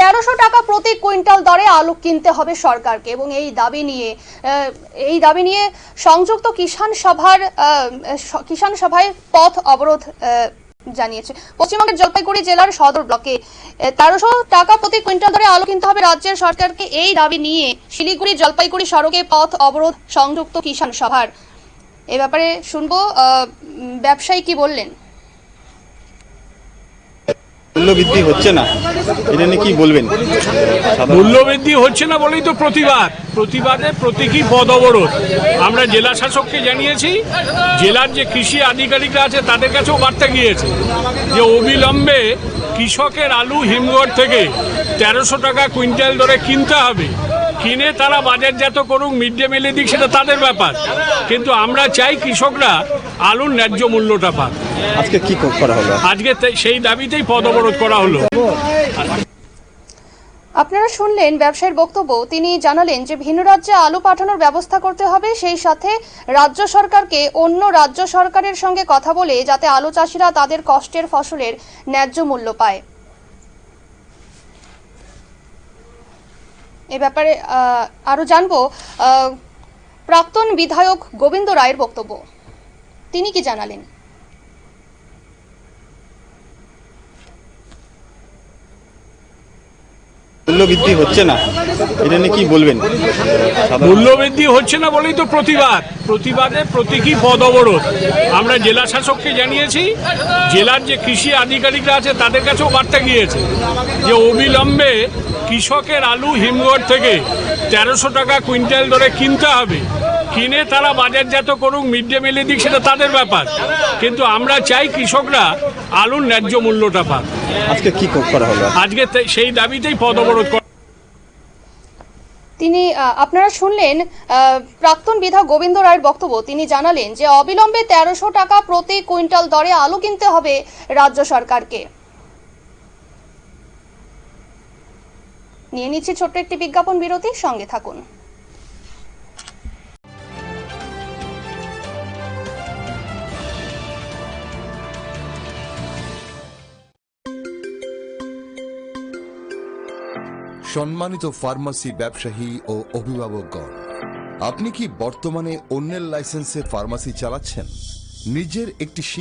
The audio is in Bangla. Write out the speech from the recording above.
1300 টাকা প্রতি কুইন্টাল দরে আলু কিনতে হবে সরকারকে এবং এই দাবি নিয়ে সংযুক্ত কিষাণ সভায় পথ অবরোধ জানিয়েছে। পশ্চিমবঙ্গের জলপাইগুড়ি জেলার সদর ব্লকে 1300 টাকা প্রতি কুইন্টাল দরে আলু কিনতে হবে রাজ্যের সরকারকে, এই দাবি নিয়ে শিলিগুড়ি জলপাইগুড়ি সড়কে পথ অবরোধ সংযুক্ত কিষাণ সভার। এ ব্যাপারে শুনবো ব্যবসায়ী কি বললেন। মূল্যবৃদ্ধি হচ্ছে না, এটা নিয়ে কি বলবেন? মূল্যবৃদ্ধি হচ্ছে না বলেই তো প্রতিবাদে প্রতীকী পথ অবরোধ আমরা জেলা শাসককে জানিয়েছি। জেলার যে কৃষি আধিকারিকরা আছে তাদের কাছেও বার্তা গিয়েছে যে অবিলম্বে কৃষকের আলু হিমঘর থেকে 1300 টাকা কুইন্টাল দরে কিনতে হবে, কিনে তারা বাজারজাত করুক, মিড ডে মিলে দিক, সেটা তাদের ব্যাপার, কিন্তু আমরা চাই কৃষকরা আলুর ন্যায্য মূল্যটা পাক। আজকে কি করা হলো? আজকে সেই দাবিতেই পথ অবরোধ করা হলো। আপনারা শুনলেন ব্যবসায়ীর বক্তব্য। তিনি জানালেন যে ভিন্ন রাজ্যে আলু পাঠানোর ব্যবস্থা করতে হবে, সেই সাথে রাজ্য সরকারকে অন্য রাজ্য সরকারের সঙ্গে কথা বলে যাতে আলু চাষিরা তাদের কষ্টের ফসলের ন্যায্য মূল্য পায়। এ ব্যাপারে আরো জানবো প্রাক্তন বিধায়ক গোবিন্দ রায়ের বক্তব্য। তিনি কি জানালেন। মূল্যবৃদ্ধি হচ্ছে না, এটা নিয়ে কি বলবেন? মূল্যবৃদ্ধি হচ্ছে না বলেই তো প্রতিবাদে প্রতীকী পথ অবরোধ আমরা জেলা শাসককে জানিয়েছি। জেলার যে কৃষি আধিকারিকরা আছে তাদের কাছেও বার্তা গিয়েছে যে অবিলম্বে কৃষকের আলু হিমঘর থেকে 1300 টাকা কুইন্টাল দরে কিনতে হবে, কিনে তারা বাজারজাত করুক, মিড ডে মিলে দিক, সেটা তাদের ব্যাপার, কিন্তু আমরা চাই কৃষকরা আলুর ন্যায্য মূল্যটা পাক। আজকে কি করা হলো? আজকে সেই দাবিতেই পথ অবরোধ করা। তিনি আপনারা শুনলেন প্রাক্তন বিধায়ক গোবিন্দ রায়ের বক্তব্য। তিনি জানালেন যে অবিলম্বে 1300 টাকা প্রতি কুইন্টাল দরে আলু কিনতে হবে রাজ্য সরকারকে। নিয়ে নিচ্ছি ছোট্ট একটি বিজ্ঞাপন বিরতি, সঙ্গে থাকুন। সম্মানিত ফার্মাসি ব্যবসায়ী ও অভিভাবকগণ, আপনি কি বর্তমানে অন্যের লাইসেন্সে ফার্মাসি চালাচ্ছেন? নিজের একটি